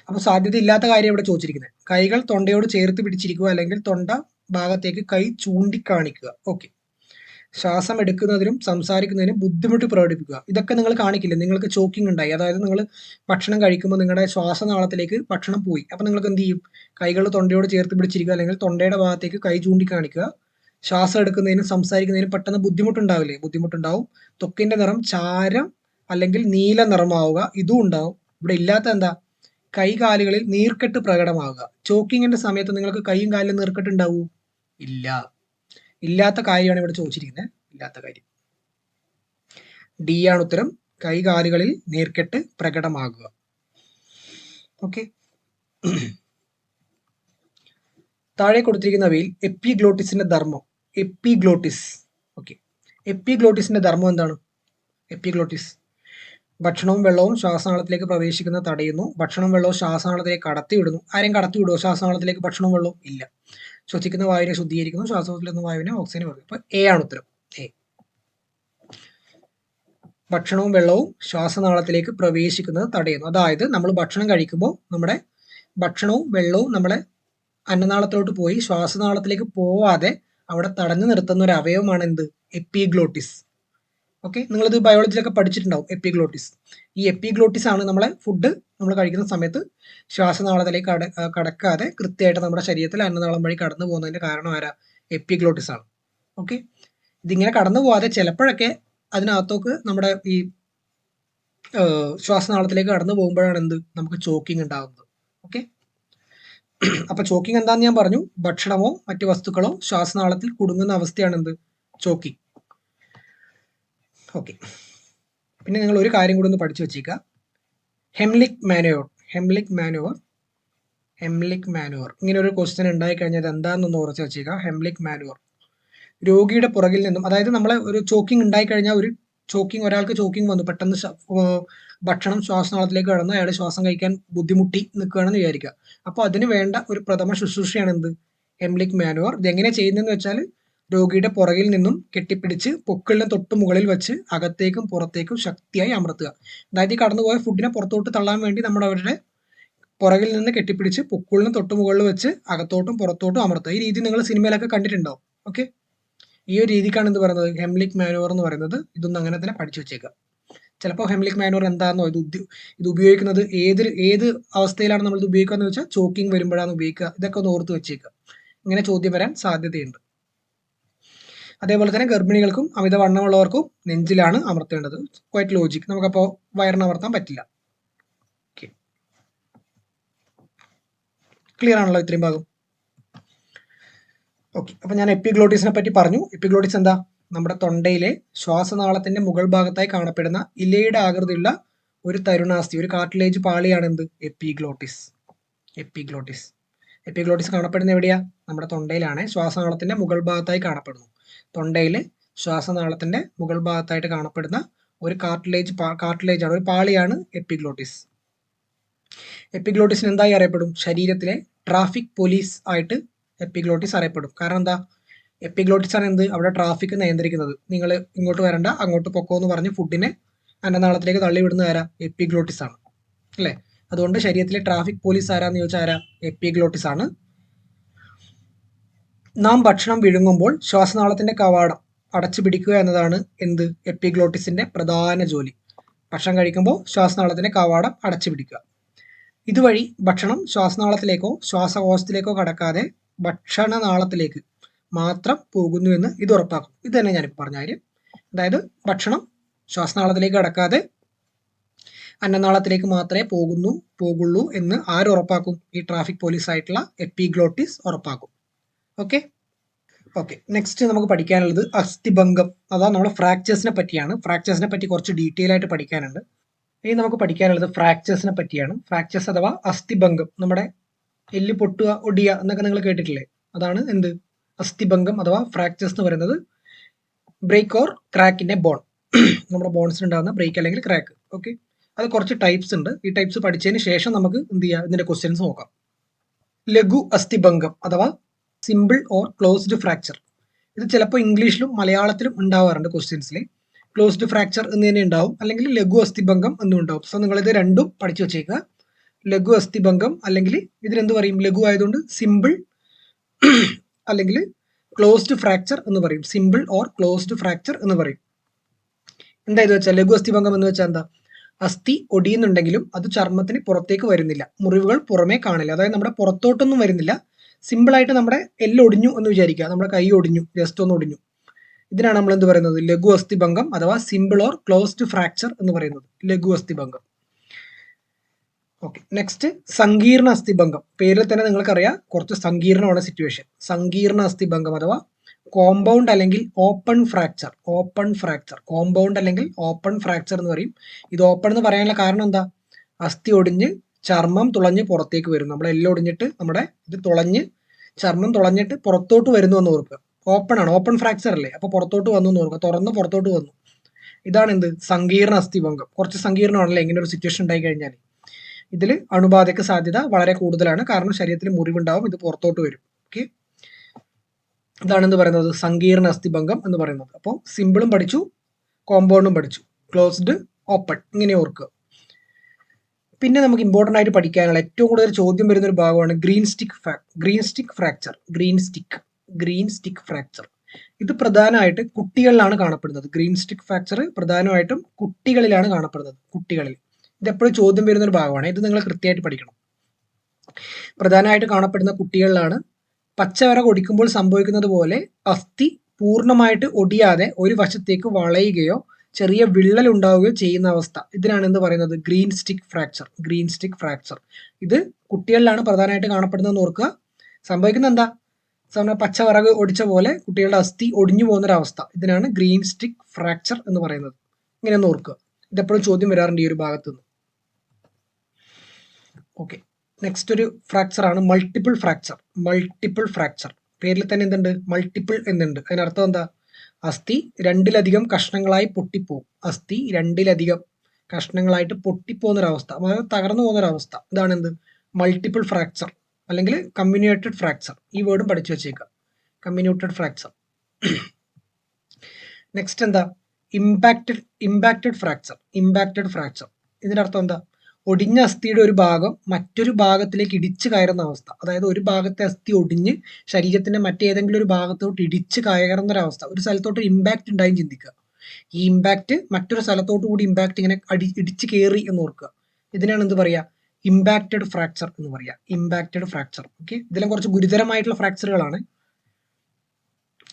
അപ്പോൾ സാധ്യതയില്ലാത്ത കാര്യം ഇവിടെ ചോദിച്ചിരിക്കുന്നത്. കൈകൾ തൊണ്ടയോട് ചേർത്ത് പിടിച്ചിരിക്കുക അല്ലെങ്കിൽ തൊണ്ട ഭാഗത്തേക്ക് കൈ ചൂണ്ടിക്കാണിക്കുക. ഓക്കെ. ശ്വാസം എടുക്കുന്നതിനും സംസാരിക്കുന്നതിനും ബുദ്ധിമുട്ട് പ്രകടിപ്പിക്കുക. ഇതൊക്കെ നിങ്ങൾ കാണിക്കില്ല. നിങ്ങൾക്ക് ചോക്കിംഗ് ഉണ്ടായി, അതായത് നിങ്ങൾ ഭക്ഷണം കഴിക്കുമ്പോൾ നിങ്ങളുടെ ശ്വാസനാളത്തിലേക്ക് ഭക്ഷണം പോയി. അപ്പം നിങ്ങൾക്ക് എന്ത് ചെയ്യും? കൈകൾ തൊണ്ടയോട് ചേർത്ത് പിടിച്ചിരിക്കുക അല്ലെങ്കിൽ തൊണ്ടയുടെ ഭാഗത്തേക്ക് കൈ ചൂണ്ടിക്കാണിക്കുക. ശ്വാസം എടുക്കുന്നതിനും സംസാരിക്കുന്നതിനും പെട്ടെന്ന് ബുദ്ധിമുട്ടുണ്ടാവില്ലേ? ബുദ്ധിമുട്ടുണ്ടാവും. ത്വക്കിന്റെ നിറം ചാരം അല്ലെങ്കിൽ നീല നിറമാവുക, ഇതും ഉണ്ടാവും. ഇവിടെ ഇല്ലാത്ത എന്താ? കൈകാലുകളിൽ നീർക്കെട്ട് പ്രകടമാവുക. ചോക്കിങ്ങിന്റെ സമയത്ത് നിങ്ങൾക്ക് കൈയും കാലിലും നീർക്കെട്ട് ഉണ്ടാവൂ? ഇല്ല. ഇല്ലാത്ത കാര്യമാണ് ഇവിടെ ചോദിച്ചിരിക്കുന്നത്. ഇല്ലാത്ത കാര്യം ഡി ആണ് ഉത്തരം. കൈകാലുകളിൽ നീർക്കെട്ട് പ്രകടമാകുക. ഓക്കെ. താഴെ കൊടുത്തിരിക്കുന്നവയിൽ എപ്പിഗ്ലോട്ടിസിന്റെ ധർമ്മം. ഓക്കെ, എപ്പിഗ്ലോട്ടിസിന്റെ ധർമ്മം എന്താണ്? എപ്പിഗ്ലോട്ടിസ് ഭക്ഷണവും വെള്ളവും ശ്വാസനാളത്തിലേക്ക് പ്രവേശിക്കുന്നത് തടയുന്നു. ഭക്ഷണവും വെള്ളവും ശ്വാസനാളത്തിലേക്ക് കടത്തിവിടുന്നു. ആരെയും കടത്തിവിടുമോ ശ്വാസനാളത്തിലേക്ക് ഭക്ഷണവും വെള്ളവും? ഇല്ല. ശ്വസിക്കുന്ന വായുവിനെ ശുദ്ധീകരിക്കുന്നു. ശ്വാസത്തിൽ നിന്ന് വായുവിനെ ഓക്സിജൻ കൊടുക്കും. അപ്പൊ എ ആണ് ഉത്തരം. എ. ഭക്ഷണവും വെള്ളവും ശ്വാസനാളത്തിലേക്ക് പ്രവേശിക്കുന്നത് തടയുന്നു. അതായത് നമ്മൾ ഭക്ഷണം കഴിക്കുമ്പോൾ നമ്മുടെ ഭക്ഷണവും വെള്ളവും നമ്മുടെ അന്നനാളത്തിലോട്ട് പോയി ശ്വാസനാളത്തിലേക്ക് പോവാതെ അവിടെ തടഞ്ഞു നിർത്തുന്ന ഒരു അവയവമാണ് എന്ത്? എപ്പിഗ്ലോട്ടിസ്. ഓക്കെ, നിങ്ങളിത് ബയോളജിയിലൊക്കെ പഠിച്ചിട്ടുണ്ടാവും. എപ്പിഗ്ലോട്ടിസ്. ഈ എപ്പിഗ്ലോട്ടിസ് ആണ് നമ്മളെ ഫുഡ് നമ്മൾ കഴിക്കുന്ന സമയത്ത് ശ്വാസനാളത്തിലേക്ക് കടക്കാതെ കൃത്യമായിട്ട് നമ്മുടെ ശരീരത്തിൽ അന്നനാളം വഴി കടന്നു പോകുന്നതിന്റെ കാരണം ആരാ? എപ്പിഗ്ലോട്ടിസ് ആണ്. ഓക്കെ, ഇതിങ്ങനെ കടന്നു പോവാതെ ചിലപ്പോഴൊക്കെ അതിനകത്തോക്ക് നമ്മുടെ ഈ ശ്വാസനാളത്തിലേക്ക് കടന്നു പോകുമ്പോഴാണ് എന്ത്? നമുക്ക് ചോക്കിംഗ് ഉണ്ടാകുന്നത്. ഓക്കെ, അപ്പൊ ചോക്കിംഗ് എന്താന്ന് ഞാൻ പറഞ്ഞു. ഭക്ഷണമോ മറ്റു വസ്തുക്കളോ ശ്വാസനാളത്തിൽ കുടുങ്ങുന്ന അവസ്ഥയാണ് എന്ത്? ചോക്കിംഗ്. ഓക്കെ, പിന്നെ നിങ്ങൾ ഒരു കാര്യം കൂടി ഒന്ന് പഠിച്ചു വെച്ചേക്കുക. ഹെംലിക് മാനുവർ ഇങ്ങനെ ഒരു ക്വസ്റ്റ്യൻ ഉണ്ടായി കഴിഞ്ഞാൽ എന്താണെന്നൊന്ന് ഉറച്ചു വെച്ചേക്കുക. ഹെംലിക് മാനുവർ രോഗിയുടെ പുറകിൽ നിന്നും, അതായത് നമ്മളെ ഒരു ചോക്കിംഗ് ഉണ്ടായി കഴിഞ്ഞാൽ ഒരാൾക്ക് ചോക്കിംഗ് വന്നു, പെട്ടെന്ന് ഭക്ഷണം ശ്വാസനാളത്തിലേക്ക് കടന്നു, അയാൾ ശ്വാസം കഴിക്കാൻ ബുദ്ധിമുട്ടി നിൽക്കുകയാണെന്ന് വിചാരിക്കുക. അപ്പോൾ അതിന് വേണ്ട ഒരു പ്രഥമ ശുശ്രൂഷയാണ് എന്ത്? ഹെംലിക് മാനുവർ. ഇതെങ്ങനെ ചെയ്യുന്നതെന്ന് വെച്ചാൽ രോഗിയുടെ പുറകിൽ നിന്നും കെട്ടിപ്പിടിച്ച് പൊക്കിളിന് തൊട്ട് മുകളിൽ വെച്ച് അകത്തേക്കും പുറത്തേക്കും ശക്തിയായി അമർത്തുക. അതായത് ഈ കടന്നുപോയ ഫുഡിനെ പുറത്തോട്ട് തള്ളാൻ വേണ്ടി നമ്മൾ അവരുടെ പുറകിൽ നിന്ന് കെട്ടിപ്പിടിച്ച് പൊക്കിളിന് തൊട്ട് മുകളിൽ വെച്ച് അകത്തോട്ടും പുറത്തോട്ടും അമർത്തുക. ഈ രീതി നിങ്ങൾ സിനിമയിലൊക്കെ കണ്ടിട്ടുണ്ടാവും. ഓക്കെ, ഈ ഒരു രീതിക്കാണ് എന്ത് പറയുന്നത്? ഹെംലിക് മാനുവർ എന്ന് പറയുന്നത്. ഇതൊന്നും അങ്ങനെ തന്നെ പഠിച്ചു വെച്ചേക്കുക. ചിലപ്പോൾ ഹെംലിക് മാനുവർ എന്താണെന്നോ ഇത് ഉപയോഗിക്കുന്നത് ഏത് അവസ്ഥയിലാണ് നമ്മൾ ഇത് ഉപയോഗിക്കുക എന്ന് വെച്ചാൽ ചോക്കിംഗ് വരുമ്പോഴാണ് ഉപയോഗിക്കുക. ഇതൊക്കെ ഒന്ന് ഓർത്ത് വെച്ചേക്കുക. ഇങ്ങനെ ചോദ്യം വരാൻ സാധ്യതയുണ്ട്. അതേപോലെ തന്നെ ഗർഭിണികൾക്കും അമിതവണ്ണമുള്ളവർക്കും നെഞ്ചിലാണ് അമർത്തേണ്ടത്. Quite logic. നമുക്കപ്പോൾ വയറിന് അമർത്താൻ പറ്റില്ല. ക്ലിയർ ആണല്ലോ ഇത്രയും ഭാഗം? ഓക്കെ, അപ്പൊ ഞാൻ എപ്പിഗ്ലോട്ടിസിനെ പറ്റി പറഞ്ഞു. എപ്പിഗ്ലോട്ടിസ് എന്താ? നമ്മുടെ തൊണ്ടയിലെ ശ്വാസനാളത്തിന്റെ മുകൾ ഭാഗത്തായി കാണപ്പെടുന്ന ഇലയുടെ ആകൃതിയുള്ള ഒരു തരുണാസ്ഥി, ഒരു കാർട്ടിലേജ് പാളിയാണ് എന്ത്? എപ്പിഗ്ലോട്ടിസ്. എപ്പിഗ്ലോട്ടിസ് കാണപ്പെടുന്നത് എവിടെയാ? നമ്മുടെ തൊണ്ടയിലാണ്. ശ്വാസനാളത്തിന്റെ മുകൾ ഭാഗത്തായി കാണപ്പെടുന്നു. തൊണ്ടയിൽ ശ്വാസനാളത്തിന്റെ മുകൾ ഭാഗത്തായിട്ട് കാണപ്പെടുന്ന ഒരു കാർട്ടിലേജ് ആണ്, ഒരു പാളിയാണ് എപ്പിഗ്ലോട്ടിസ്. എപ്പിഗ്ലോട്ടിസിന് എന്തായി അറിയപ്പെടും? ശരീരത്തിലെ ട്രാഫിക് പോലീസ് ആയിട്ട് എപ്പിഗ്ലോട്ടിസ് അറിയപ്പെടും. കാരണം എന്താ? എപ്പിഗ്ലോട്ടിസ് ആണ് എന്ത്? അവിടെ ട്രാഫിക് നിയന്ത്രിക്കുന്നത്. നിങ്ങൾ ഇങ്ങോട്ട് വരണ്ട, അങ്ങോട്ട് പൊക്കോ എന്ന് പറഞ്ഞ് ഫുഡിനെ അന്നനാളത്തിലേക്ക് തള്ളിവിടുന്ന ആരാ? എപ്പിഗ്ലോട്ടിസ് ആണ്, അല്ലേ? അതുകൊണ്ട് ശരീരത്തിലെ ട്രാഫിക് പോലീസ് ആരാന്ന് ചോദിച്ചാൽ ആരാ? എപ്പിഗ്ലോട്ടിസ് ആണ്. നാം ഭക്ഷണം വിഴുങ്ങുമ്പോൾ ശ്വാസനാളത്തിന്റെ കവാടം അടച്ചു പിടിക്കുക എന്നതാണ് എന്ത്? എപ്പിഗ്ലോട്ടിസിന്റെ പ്രധാന ജോലി. ഭക്ഷണം കഴിക്കുമ്പോൾ ശ്വാസനാളത്തിന്റെ കവാടം അടച്ചു പിടിക്കുക. ഇതുവഴി ഭക്ഷണം ശ്വാസനാളത്തിലേക്കോ ശ്വാസകോശത്തിലേക്കോ കടക്കാതെ ഭക്ഷണനാളത്തിലേക്ക് മാത്രം പോകുന്നുവെന്ന് ഇത് ഉറപ്പാക്കും. ഇത് തന്നെ ഞാനിപ്പോൾ പറഞ്ഞ കാര്യം. അതായത് ഭക്ഷണം ശ്വാസനാളത്തിലേക്ക് കടക്കാതെ അന്നനാളത്തിലേക്ക് മാത്രമേ പോകുള്ളൂ എന്ന് ആര് ഉറപ്പാക്കും? ഈ ട്രാഫിക് പോലീസ് ആയിട്ടുള്ള എപ്പിഗ്ലോട്ടിസ് ഉറപ്പാക്കും. ഓക്കെ. നെക്സ്റ്റ് നമുക്ക് പഠിക്കാനുള്ളത് അസ്ഥിഭംഗം. അതാ നമ്മുടെ ഫ്രാക്ചേഴ്സിനെ പറ്റിയാണ്. ഫ്രാക്ചേഴ്സിനെ പറ്റി കുറച്ച് ഡീറ്റെയിൽ ആയിട്ട് പഠിക്കാനുണ്ട്. ഇനി നമുക്ക് പഠിക്കാനുള്ളത് ഫ്രാക്ചേഴ്സിനെ പറ്റിയാണ്. ഫ്രാക്ചേഴ്സ് അഥവാ അസ്ഥിഭംഗം. നമ്മുടെ എല്ല് പൊട്ടുക, ഒടിയ എന്നൊക്കെ നിങ്ങൾ കേട്ടിട്ടില്ലേ? അതാണ് എന്ത്? അസ്ഥിഭംഗം അഥവാ ഫ്രാക്ചേഴ്സ് എന്ന് പറയുന്നത്. ബ്രേക്ക് ഓർ ക്രാക്കിന്റെ ബോൺ, നമ്മുടെ ബോൺസിൽ ഉണ്ടാകുന്ന ബ്രേക്ക് അല്ലെങ്കിൽ ക്രാക്ക്. ഓക്കെ, അത് കുറച്ച് ടൈപ്സ് ഉണ്ട്. ഈ ടൈപ്സ് പഠിച്ചതിന് ശേഷം നമുക്ക് എന്ത് ചെയ്യാം? ഇതിന്റെ ക്വസ്റ്റ്യൻസ് നോക്കാം. ലഘു അസ്ഥിഭംഗം അഥവാ സിമ്പിൾ ഓർ ക്ലോസ്ഡ് ഫ്രാക്ചർ. ഇത് ചിലപ്പോൾ ഇംഗ്ലീഷിലും മലയാളത്തിലും ഉണ്ടാവാറുണ്ട് ക്വസ്റ്റ്യൻസിൽ. ക്ലോസ്ഡ് ഫ്രാക്ചർ എന്ന് തന്നെ ഉണ്ടാവും, അല്ലെങ്കിൽ ലഘു അസ്ഥിഭംഗം എന്നും ഉണ്ടാവും. സോ നിങ്ങൾ ഇത് രണ്ടും പഠിച്ചു വെച്ചേക്കുക. ലഘു അസ്ഥിഭംഗം, അല്ലെങ്കിൽ ഇതിനെന്ത് പറയും? ലഘു ആയതുകൊണ്ട് സിമ്പിൾ അല്ലെങ്കിൽ ക്ലോസ്ഡ് ഫ്രാക്ചർ എന്ന് പറയും. സിമ്പിൾ ഓർ ക്ലോസ്ഡ് ഫ്രാക്ചർ എന്ന് പറയും. എന്താ ഇത് വെച്ചാൽ? ലഘു അസ്ഥിഭംഗം എന്ന് വെച്ചാൽ എന്താ? അസ്ഥി ഒടിയുന്നുണ്ടെങ്കിലും അത് ചർമ്മത്തിന് പുറത്തേക്ക് വരുന്നില്ല, മുറിവുകൾ പുറമേ കാണില്ല. അതായത് നമ്മുടെ പുറത്തോട്ടൊന്നും വരുന്നില്ല. സിമ്പിൾ ആയിട്ട് നമ്മുടെ എല്ല് ഒടിഞ്ഞു എന്ന് വിചാരിക്കുക, നമ്മുടെ കൈ ഒടിഞ്ഞു, ജസ്റ്റ് ഒന്ന് ഒടിഞ്ഞു. ഇതിനാണ് നമ്മൾ എന്ത് പറയുന്നത്? ലഘു അസ്ഥിഭംഗം അഥവാ സിമ്പിൾ ഓർ ക്ലോസ്ഡ് ഫ്രാക്ചർ എന്ന് പറയുന്നത്. ലഘു അസ്ഥിഭംഗം. Okay, next സങ്കീർണ അസ്ഥിഭംഗം. പേരിൽ തന്നെ നിങ്ങൾക്കറിയാം കുറച്ച് സങ്കീർണമാണ് സിറ്റുവേഷൻ. സങ്കീർണ അസ്ഥിഭംഗം അഥവാ കോമ്പൗണ്ട് അല്ലെങ്കിൽ ഓപ്പൺ ഫ്രാക്ചർ. കോമ്പൗണ്ട് അല്ലെങ്കിൽ ഓപ്പൺ ഫ്രാക്ചർ എന്ന് പറയും. ഇത് ഓപ്പൺ എന്ന് പറയാനുള്ള കാരണം എന്താ? അസ്ഥി ഒടിഞ്ഞ് ചർമ്മം തുളഞ്ഞ് പുറത്തേക്ക് വരും. നമ്മുടെ എല്ലാം ഒടിഞ്ഞിട്ട് നമ്മുടെ ഇത് തുളഞ്ഞ് ചർമ്മം തുളഞ്ഞിട്ട് പുറത്തോട്ട് വരുന്നു എന്ന് ഓർക്കുക. ഓപ്പൺ ആണ്, ഓപ്പൺ ഫ്രാക്ചർ അല്ലേ? അപ്പൊ പുറത്തോട്ട് വന്നു എന്ന് ഓർക്കുക, തുറന്ന് പുറത്തോട്ട് വന്നു. ഇതാണ് എന്ത്? സങ്കീർണ അസ്ഥിഭംഗം. കുറച്ച് സങ്കീർണമാണല്ലേ ഇങ്ങനെ ഒരു സിറ്റുവേഷൻ ഉണ്ടായി കഴിഞ്ഞാൽ. ഇതിൽ അണുബാധയ്ക്ക് സാധ്യത വളരെ കൂടുതലാണ്, കാരണം ശരീരത്തിൽ മുറിവുണ്ടാവും, ഇത് പുറത്തോട്ട് വരും. ഓക്കെ, ഇതാണ് എന്ത് പറയുന്നത്? സങ്കീർണ അസ്ഥിഭംഗം എന്ന് പറയുന്നത്. അപ്പോൾ സിമ്പിളും പഠിച്ചു, കോമ്പൗണ്ടും പഠിച്ചു, ക്ലോസ്ഡ്, ഓപ്പൺ, ഇങ്ങനെ ഓർക്കുക. പിന്നെ നമുക്ക് ഇമ്പോർട്ടൻ്റ് ആയിട്ട് പഠിക്കാനുള്ള ഏറ്റവും കൂടുതൽ ചോദ്യം വരുന്ന ഒരു ഭാഗമാണ് ഗ്രീൻ സ്റ്റിക്ക് ഫ്രാക്ചർ. ഇത് പ്രധാനമായിട്ട് കുട്ടികളിലാണ് കാണപ്പെടുന്നത്. ഗ്രീൻ സ്റ്റിക്ക് ഫ്രാക്ചർ പ്രധാനമായിട്ടും കുട്ടികളിലാണ് കാണപ്പെടുന്നത്. കുട്ടികളിൽ ഇത് എപ്പോഴും ചോദ്യം വരുന്ന ഒരു ഭാഗമാണ്. ഇത് നിങ്ങൾ കൃത്യമായിട്ട് പഠിക്കണം. പ്രധാനമായിട്ട് കാണപ്പെടുന്ന കുട്ടികളിലാണ്. പച്ചവര ഒടിക്കുമ്പോൾ സംഭവിക്കുന്നത് പോലെ അസ്ഥി പൂർണ്ണമായിട്ട് ഒടിയാതെ ഒരു വശത്തേക്ക് വളയുകയോ ചെറിയ വിള്ളൽ ഉണ്ടാവുകയോ ചെയ്യുന്ന അവസ്ഥ. ഇതിനാണ് എന്ത് പറയുന്നത്? Green stick fracture. ഇത് കുട്ടികളിലാണ് പ്രധാനമായിട്ട് കാണപ്പെടുന്നതെന്ന് ഓർക്കുക. സംഭവിക്കുന്നത് എന്താ? പച്ചവിറക് ഒടിച്ച പോലെ കുട്ടികളുടെ അസ്ഥി ഒടിഞ്ഞു പോകുന്നൊരവസ്ഥ. ഇതിനാണ് ഗ്രീൻ സ്റ്റിക്ക് ഫ്രാക്ചർ എന്ന് പറയുന്നത്. ഇങ്ങനെ ഒന്ന് ഓർക്കുക. ഇതെപ്പോഴും ചോദ്യം വരാറുണ്ട് ഈ ഒരു ഭാഗത്ത് നിന്ന്. ഓക്കെ, നെക്സ്റ്റ് ഒരു ഫ്രാക്ചർ ആണ് മൾട്ടിപ്പിൾ ഫ്രാക്ചർ. പേരിൽ തന്നെ എന്തുണ്ട്? മൾട്ടിപ്പിൾ എന്നുണ്ട്. അതിനർത്ഥം എന്താ? അസ്ഥി രണ്ടിലധികം കഷ്ണങ്ങളായി പൊട്ടിപ്പോവും. അസ്ഥി രണ്ടിലധികം കഷ്ണങ്ങളായിട്ട് പൊട്ടിപ്പോകുന്നൊരവസ്ഥ, അതായത് തകർന്നു പോകുന്നൊരവസ്ഥ. ഇതാണ് എന്ത്? മൾട്ടിപ്പിൾ ഫ്രാക്ചർ അല്ലെങ്കിൽ കമ്മ്യൂണേറ്റഡ് ഫ്രാക്ചർ. ഈ വേർഡും പഠിച്ചു വെച്ചേക്കുക, കമ്മ്യൂണേറ്റഡ് ഫ്രാക്ചർ. നെക്സ്റ്റ് എന്താ? Impacted fracture. ഇതിന്റെ അർത്ഥം എന്താ? ഒടിഞ്ഞ അസ്ഥിയുടെ ഒരു ഭാഗം മറ്റൊരു ഭാഗത്തിലേക്ക് ഇടിച്ചു കയറുന്ന അവസ്ഥ. അതായത് ഒരു ഭാഗത്തെ അസ്ഥി ഒടിഞ്ഞ് ശരീരത്തിന്റെ മറ്റേതെങ്കിലും ഒരു ഭാഗത്തോട്ട് ഇടിച്ചു കയറുന്ന ഒരു അവസ്ഥ. ഒരു സ്ഥലത്തോട്ട് ഇമ്പാക്ട് ഉണ്ടായും ചിന്തിക്കുക. ഈ ഇമ്പാക്ട് മറ്റൊരു സ്ഥലത്തോട്ട് കൂടി ഇമ്പാക്ട് ഇങ്ങനെ ഇടിച്ചു കയറി എന്ന് ഓർക്കുക. ഇതിനാണ് എന്ത് പറയാ? ഇമ്പാക്റ്റഡ് ഫ്രാക്ചർ എന്ന് പറയാ. ഓക്കെ, ഇതിലും കുറച്ച് ഗുരുതരമായിട്ടുള്ള ഫ്രാക്ചറുകളാണ്.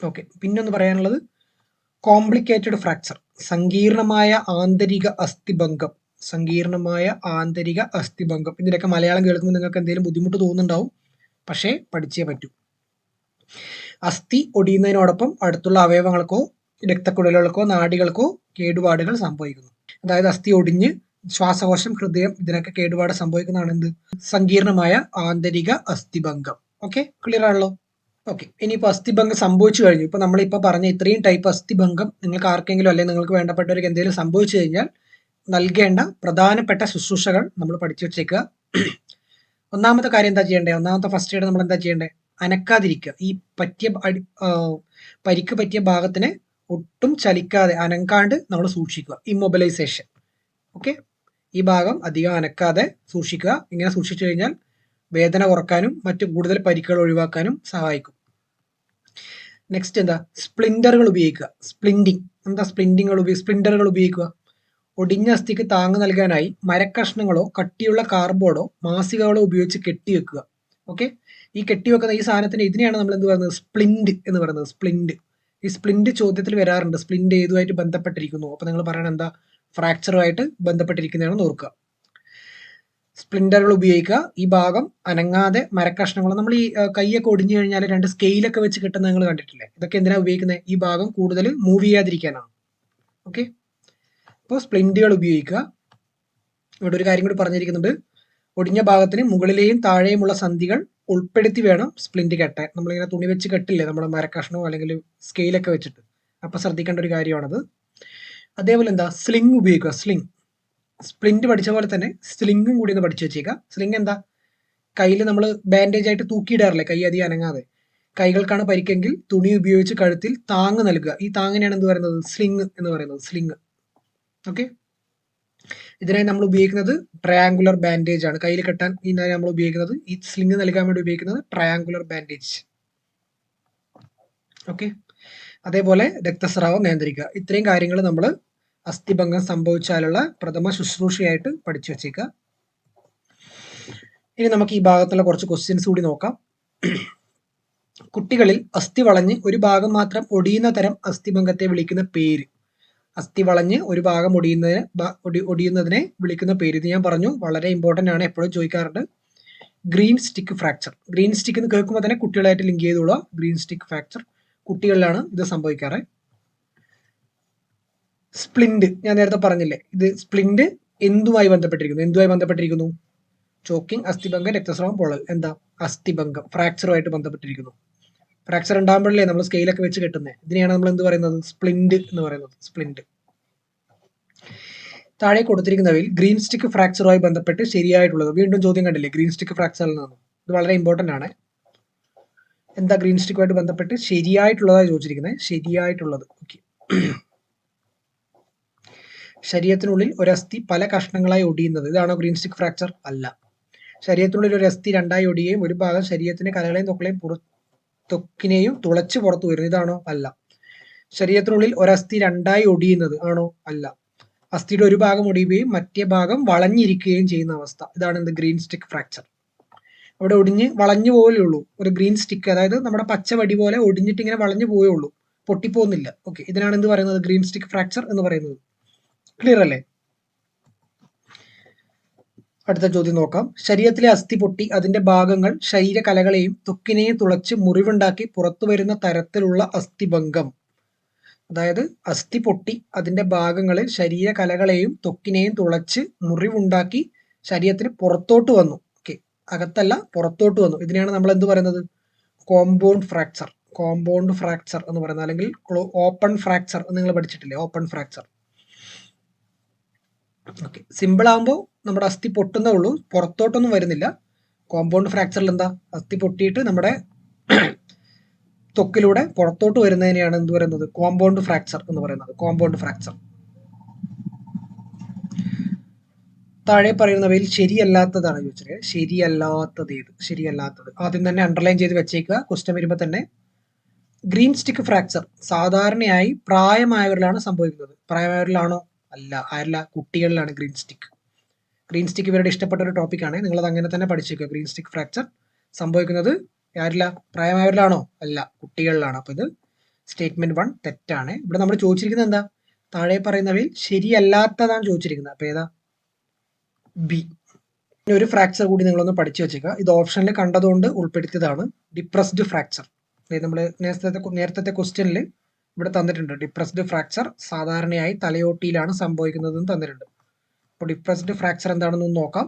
ഓക്കെ, പിന്നെ ഒന്ന് പറയാനുള്ളത് കോംപ്ലിക്കേറ്റഡ് ഫ്രാക്ചർ, സങ്കീർണമായ ആന്തരിക അസ്ഥിഭംഗം. ഇതിനൊക്കെ മലയാളം കേൾക്കുമ്പോൾ നിങ്ങൾക്ക് എന്തെങ്കിലും ബുദ്ധിമുട്ട് തോന്നുന്നുണ്ടാവും, പക്ഷേ പഠിച്ചേ പറ്റൂ. അസ്ഥി ഒടിയുന്നതിനോടൊപ്പം അടുത്തുള്ള അവയവങ്ങൾക്കോ രക്തക്കുഴലുകൾക്കോ നാഡികൾക്കോ കേടുപാടുകൾ സംഭവിക്കുന്നു. അതായത് അസ്ഥി ഒടിഞ്ഞ് ശ്വാസകോശം, ഹൃദയം, ഇതിനൊക്കെ കേടുപാട് സംഭവിക്കുന്നതാണ് എന്ത്? സങ്കീർണമായ ആന്തരിക അസ്ഥിഭംഗം. ഓക്കെ, ക്ലിയർ ആണല്ലോ? ഓക്കെ, ഇനിയിപ്പോൾ അസ്ഥിഭംഗം സംഭവിച്ചു കഴിഞ്ഞു. ഇപ്പോൾ നമ്മളിപ്പോൾ പറഞ്ഞ ഇത്രയും ടൈപ്പ് അസ്ഥിഭംഗം നിങ്ങൾക്ക് ആർക്കെങ്കിലും അല്ലെങ്കിൽ നിങ്ങൾക്ക് വേണ്ടപ്പെട്ടവർക്ക് എന്തെങ്കിലും സംഭവിച്ചു കഴിഞ്ഞാൽ നൽകേണ്ട പ്രധാനപ്പെട്ട ശുശ്രൂഷകൾ നമ്മൾ പഠിച്ചു വെച്ചേക്കുക. ഒന്നാമത്തെ കാര്യം എന്താ ചെയ്യേണ്ടത്? ഒന്നാമത്തെ ഫസ്റ്റ് എയ്ഡ് നമ്മൾ എന്താ ചെയ്യേണ്ടത്? അനക്കാതിരിക്കുക. ഈ പരിക്ക് പറ്റിയ ഭാഗത്തിനെ ഒട്ടും ചലിക്കാതെ അനക്കാണ്ട് നമ്മൾ സൂക്ഷിക്കുക. ഇമ്മൊബിലൈസേഷൻ. ഓക്കെ, ഈ ഭാഗം അധികം അനക്കാതെ സൂക്ഷിക്കുക. ഇങ്ങനെ സൂക്ഷിച്ചു കഴിഞ്ഞാൽ വേദന കുറക്കാനും മറ്റു കൂടുതൽ പരിക്കുകൾ ഒഴിവാക്കാനും സഹായിക്കും. നെക്സ്റ്റ് എന്താ? സ്പ്ലിന്ററുകൾ ഉപയോഗിക്കുക. സ്പ്ലിന്റിങ്. എന്താ സ്പ്ലിന്ററുകൾ ഉപയോഗിക്കുക? ഒടിഞ്ഞ അസ്ഥിക്ക് താങ്ങ് നൽകാനായി മരക്കഷ്ണങ്ങളോ കട്ടിയുള്ള കാർബോർഡോ മാസികകളോ ഉപയോഗിച്ച് കെട്ടിവെക്കുക. ഓക്കെ, ഈ കെട്ടിവെക്കുന്ന ഈ സാധനത്തിന് ഇതിനെയാണ് നമ്മൾ എന്ത് പറയുന്നത്? സ്പ്ലിന്റ് എന്ന് പറയുന്നത്. സ്പ്ലിന്റ്. ഈ സ്പ്ലിന്റ് ചോദ്യത്തിൽ വരാറുണ്ട്. സ്പ്ലിന്റ് ഏതുമായിട്ട് ബന്ധപ്പെട്ടിരിക്കുന്നു? അപ്പൊ നിങ്ങൾ പറയണത് എന്താ? ഫ്രാക്ചറുമായിട്ട് ബന്ധപ്പെട്ടിരിക്കുന്നതാണെന്ന് ഓർക്കുക. സ്പ്ലിന്ററുകൾ ഉപയോഗിക്കുക. ഈ ഭാഗം അനങ്ങാതെ മരക്കഷ്ണങ്ങൾ, നമ്മൾ ഈ കൈയൊക്കെ ഒടിഞ്ഞു കഴിഞ്ഞാൽ രണ്ട് സ്കെയിലൊക്കെ വെച്ച് കിട്ടുന്നത് നിങ്ങൾ കണ്ടിട്ടില്ലേ? ഇതൊക്കെ എന്തിനാണ് ഉപയോഗിക്കുന്നത്? ഈ ഭാഗം കൂടുതൽ മൂവ് ചെയ്യാതിരിക്കാനാണ്. ഓക്കെ, അപ്പോൾ സ്പ്ലിന്റുകൾ ഉപയോഗിക്കുക. ഇവിടെ ഒരു കാര്യം കൂടി പറഞ്ഞിരിക്കുന്നുണ്ട്. ഒടിഞ്ഞ ഭാഗത്തിന് മുകളിലെയും താഴെയുമുള്ള സന്ധികൾ ഉൾപ്പെടുത്തി വേണം സ്പ്ലിന്റ് കെട്ടാൻ. നമ്മളിങ്ങനെ തുണി വെച്ച് കെട്ടില്ലേ നമ്മുടെ മരക്കഷ്ണമോ അല്ലെങ്കിൽ സ്കെയിലൊക്കെ വെച്ചിട്ട്. അപ്പൊ ശ്രദ്ധിക്കേണ്ട ഒരു കാര്യമാണത്. അതേപോലെ എന്താ? സ്ലിംഗ് ഉപയോഗിക്കുക. സ്പ്ലിന്റ് പഠിച്ച പോലെ തന്നെ സ്ലിംഗും കൂടി ഒന്ന് പഠിച്ചു വെച്ചേക്കുക. സ്ലിംഗ് എന്താ? കയ്യിൽ നമ്മൾ ബാൻഡേജ് ആയിട്ട് തൂക്കിയിടാറില്ലേ, കൈ അധികം അനങ്ങാതെ. കൈകൾക്കാണ് പരിക്കെങ്കിൽ തുണി ഉപയോഗിച്ച് കഴുത്തിൽ താങ്ങ് നൽകുക. ഈ താങ്ങിനെയാണ് എന്ത് പറയുന്നത്? സ്ലിംഗ് എന്ന് പറയുന്നത്. സ്ലിംഗ്. ഓക്കെ, ഇതിനായി നമ്മൾ ഉപയോഗിക്കുന്നത് ട്രയാങ്കുലർ ബാൻഡേജ് ആണ്. കയ്യിൽ കെട്ടാൻ ഇതിനായി നമ്മൾ ഉപയോഗിക്കുന്നത്, ഈ സ്ലിംഗ് നൽകാൻ വേണ്ടി ഉപയോഗിക്കുന്നത് ട്രയാങ്കുലർ ബാൻഡേജ്. ഓക്കെ, അതേപോലെ രക്തസ്രാവം നിയന്ത്രിക്കുക. ഇത്രയും കാര്യങ്ങൾ നമ്മൾ അസ്ഥിഭംഗം സംഭവിച്ചാലുള്ള പ്രഥമ ശുശ്രൂഷയായിട്ട് പഠിച്ചു വെച്ചേക്കുക. ഇനി നമുക്ക് ഈ ഭാഗത്തുള്ള കുറച്ച് ക്വസ്റ്റ്യൻസ് കൂടി നോക്കാം. കുട്ടികളിൽ അസ്ഥി വളഞ്ഞ് ഒരു ഭാഗം മാത്രം ഒടിയുന്ന തരം അസ്ഥിഭംഗത്തെ വിളിക്കുന്ന പേര്. അസ്ഥി വളഞ്ഞ് ഒരു ഭാഗം ഒടിയുന്നതിനെ വിളിക്കുന്ന പേര്. ഇത് ഞാൻ പറഞ്ഞു, വളരെ ഇമ്പോർട്ടന്റ് ആണ്, എപ്പോഴും ചോദിക്കാറുണ്ട്. Green stick fracture. Green stick എന്ന് കേൾക്കുമ്പോൾ തന്നെ കുട്ടികളായിട്ട് ലിങ്ക് ചെയ്തോളാം. ഗ്രീൻ സ്റ്റിക്ക് ഫ്രാക്ചർ കുട്ടികളിലാണ് ഇത് സംഭവിക്കാറ്. സ്പ്ലിന്റ് ഞാൻ നേരത്തെ പറഞ്ഞില്ലേ, ഇത് സ്പ്ലിന്റ് എന്തുമായി ബന്ധപ്പെട്ടിരിക്കുന്നു? ചോക്കിംഗ്, അസ്ഥിഭംഗം, രക്തസ്രാവം, പൊള്ളൽ. എന്താ? അസ്ഥിഭംഗം, ഫ്രാക്ചറുമായിട്ട് ബന്ധപ്പെട്ടിരിക്കുന്നു. ഫ്രാക്ചർ ഉണ്ടാകുമ്പോഴല്ലേ നമ്മൾ സ്കെയിലൊക്കെ വെച്ച് കെട്ടുന്നത്. ഇതിനെയാണ് നമ്മൾ എന്ത് പറയുന്നത്? സ്പ്ലിന്റ് എന്ന് പറയുന്നത്. സ്പ്ലിന്റ്. താഴെ കൊടുത്തിരിക്കുന്നവയിൽ ഗ്രീൻ സ്റ്റിക്ക് ഫ്രാക്ചറുമായി ബന്ധപ്പെട്ട് ശരിയായിട്ടുള്ളത്. വീണ്ടും ചോദ്യം കണ്ടില്ലേ, ഗ്രീൻ സ്റ്റിക്ക് ഫ്രാക്ചറിൽ നിന്നും. ഇത് വളരെ ഇമ്പോർട്ടന്റ് ആണ്. എന്താ ഗ്രീൻ സ്റ്റിക്കുമായിട്ട് ബന്ധപ്പെട്ട് ശരിയായിട്ടുള്ളതായി ചോദിച്ചിരിക്കുന്നത്? ശരിയായിട്ടുള്ളത്. ഓക്കെ, ശരീരത്തിനുള്ളിൽ ഒരസ്ഥി പല കഷ്ണങ്ങളായി ഒടിയുന്നത്. ഇതാണോ ഗ്രീൻ സ്റ്റിക്ക് ഫ്രാക്ചർ? അല്ല. ശരീരത്തിനുള്ളിൽ ഒരു അസ്ഥി രണ്ടായി ഒടിയുകയും ഒരു ഭാഗം ശരീരത്തിന്റെ കലകളെയും ത്വക്കിനെയും തുളച്ച് പുറത്തു വരുന്നു. ഇതാണോ? അല്ല. ശരീരത്തിനുള്ളിൽ ഒരസ്ഥി രണ്ടായി ഒടിയുന്നത് ആണോ? അല്ല. അസ്ഥിയുടെ ഒരു ഭാഗം ഒടിയുകയും മറ്റേ ഭാഗം വളഞ്ഞിരിക്കുകയും ചെയ്യുന്ന അവസ്ഥ. ഇതാണ് എന്ത്? Green stick fracture. അവിടെ ഒടിഞ്ഞ് വളഞ്ഞു പോലേ ഉള്ളൂ. ഒരു ഗ്രീൻ സ്റ്റിക്ക്, അതായത് നമ്മുടെ പച്ച വടി പോലെ ഒടിഞ്ഞിട്ട് ഇങ്ങനെ വളഞ്ഞു പോയേ ഉള്ളൂ, പൊട്ടിപ്പോകുന്നില്ല. ഓക്കെ, ഇതിനാണ് എന്ത് പറയുന്നത്? ഗ്രീൻ സ്റ്റിക്ക് ഫ്രാക്ചർ എന്ന് പറയുന്നത്. ക്ലിയർ അല്ലേ? അടുത്ത ചോദ്യം നോക്കാം. ശരീരത്തിലെ അസ്ഥി പൊട്ടി അതിന്റെ ഭാഗങ്ങൾ ശരീരകലകളെയും ത്വക്കിനെയും തുളച്ച് മുറിവുണ്ടാക്കി പുറത്തു വരുന്ന തരത്തിലുള്ള അസ്ഥിഭംഗം. അതായത് അസ്ഥി പൊട്ടി അതിന്റെ ഭാഗങ്ങളിൽ ശരീരകലകളെയും ത്വക്കിനെയും തുളച്ച് മുറിവുണ്ടാക്കി ശരീരത്തിന് പുറത്തോട്ട് വന്നു. ഓക്കെ, അകത്തല്ല, പുറത്തോട്ട് വന്നു. ഇതിനെയാണ് നമ്മൾ എന്ത് പറയുന്നത്? Compound fracture. കോമ്പൗണ്ട് ഫ്രാക്ചർ എന്ന് പറയുന്നത്, അല്ലെങ്കിൽ ഓപ്പൺ ഫ്രാക്ചർ എന്ന് നിങ്ങൾ പഠിച്ചിട്ടില്ലേ? Open fracture. ഓക്കെ, സിമ്പിൾ ആകുമ്പോൾ നമ്മുടെ അസ്ഥി പൊട്ടുന്നേ ഉള്ളൂ, പുറത്തോട്ടൊന്നും വരുന്നില്ല. കോമ്പൗണ്ട് ഫ്രാക്ചറിൽ എന്താ? അസ്ഥി പൊട്ടിയിട്ട് നമ്മുടെ ത്വക്കിലൂടെ പുറത്തോട്ട് വരുന്നതിനെയാണ് എന്ത് പറയുന്നത്? കോമ്പൗണ്ട് ഫ്രാക്ചർ എന്ന് പറയുന്നത്. Compound fracture. താഴെ പറയുന്നവയിൽ ശരിയല്ലാത്തതാണ് ചോദിച്ചത്. ശരിയല്ലാത്തത് ഏത്? ശരിയല്ലാത്തത് ആദ്യം തന്നെ അണ്ടർലൈൻ ചെയ്ത് വെച്ചേക്കുക. ക്വസ്റ്റ്യൻ വരുമ്പോൾ തന്നെ. ഗ്രീൻ സ്റ്റിക്ക് ഫ്രാക്ചർ സാധാരണയായി പ്രായമായവരിലാണ് സംഭവിക്കുന്നത്. പ്രായമായവരിലാണോ? അല്ല. ആരല്ല? കുട്ടികളിലാണ് ഗ്രീൻ സ്റ്റിക്ക്. ഗ്രീൻ സ്റ്റിക്ക് ഇവരുടെ ഇഷ്ടപ്പെട്ട ഒരു ടോപ്പിക്കാണ്. നിങ്ങളത് അങ്ങനെ തന്നെ പഠിച്ചേക്കുക. ഗ്രീൻ സ്റ്റിക്ക് ഫ്രാക്ചർ സംഭവിക്കുന്നത് ആരില്ല? പ്രായമായവരിലാണോ? അല്ല, കുട്ടികളിലാണ്. അപ്പൊ ഇത് സ്റ്റേറ്റ്മെന്റ് 1 തെറ്റാണ്. ഇവിടെ നമ്മൾ ചോദിച്ചിരിക്കുന്നത് എന്താ? താഴെ പറയുന്നവയിൽ ശരിയല്ലാത്തതാണ് ചോദിച്ചിരിക്കുന്നത്. അപ്പൊ ഏതാ? ബി. ഇനി ഒരു ഫ്രാക്ചർ കൂടി നിങ്ങളൊന്ന് പഠിച്ചു വെച്ചേക്കുക. ഇത് ഓപ്ഷനിൽ കണ്ടതുകൊണ്ട് ഉൾപ്പെടുത്തിയതാണ്. Depressed fracture. നമ്മൾ നേരത്തെ ക്വസ്റ്റ്യനിൽ ഇവിടെ തന്നിട്ടുണ്ട്. ഡിപ്രസ്ഡ് ഫ്രാക്ചർ സാധാരണയായി തലയോട്ടിയിലാണ് സംഭവിക്കുന്നതെന്ന് തന്നിട്ടുണ്ട്. അപ്പോൾ ഡിപ്രസ്ഡ് ഫ്രാക്ചർ എന്താണെന്ന് നോക്കാം.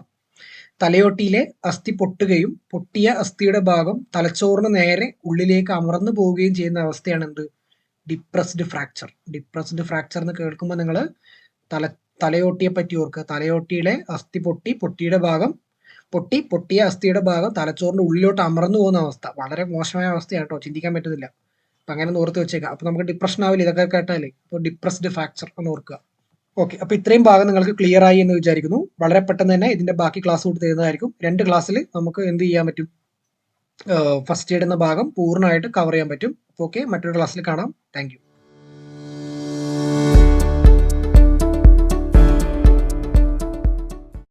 തലയോട്ടിയിലെ അസ്ഥി പൊട്ടുകയും പൊട്ടിയ അസ്ഥിയുടെ ഭാഗം തലച്ചോറിന് നേരെ ഉള്ളിലേക്ക് അമർന്നു പോവുകയും ചെയ്യുന്ന അവസ്ഥയാണ് എന്ത്? Depressed fracture. ഡിപ്രസ്ഡ് ഫ്രാക്ചർ എന്ന് കേൾക്കുമ്പോൾ നിങ്ങൾ തലയോട്ടിയെ പറ്റി ഓർക്കുക. തലയോട്ടിയിലെ അസ്ഥി പൊട്ടിയ അസ്ഥിയുടെ ഭാഗം തലച്ചോറിന്റെ ഉള്ളിലോട്ട് അമർന്നു പോകുന്ന അവസ്ഥ. വളരെ മോശമായ അവസ്ഥയാണ് കേട്ടോ, ചിന്തിക്കാൻ പറ്റുന്നില്ല. അപ്പൊ അങ്ങനെ ഒന്ന് ഓർത്ത് വെച്ചേക്കാം. അപ്പൊ നമുക്ക് ഡിപ്രഷൻ ആവില്ല ഇതൊക്കെ കേട്ടാലേ. അപ്പോൾ ഡിപ്രസ്ഡ് ഫ്രാക്ചർ എന്ന് ഓർക്കുക. ഓക്കെ, അപ്പൊ ഇത്രയും ഭാഗം നിങ്ങൾക്ക് ക്ലിയർ ആയി എന്ന് വിചാരിക്കുന്നു. വളരെ പെട്ടെന്ന് തന്നെ ഇതിന്റെ ബാക്കി ക്ലാസ് കൂടി തരുന്നതായിരിക്കും. 2 ക്ലാസ്സിൽ നമുക്ക് എന്ത് ചെയ്യാൻ പറ്റും? ഫസ്റ്റ് എയ്ഡ് എന്ന ഭാഗം പൂർണ്ണമായിട്ട് കവർ ചെയ്യാൻ പറ്റും. ഓക്കെ, മറ്റൊരു ക്ലാസ്സിൽ കാണാം. Thank you.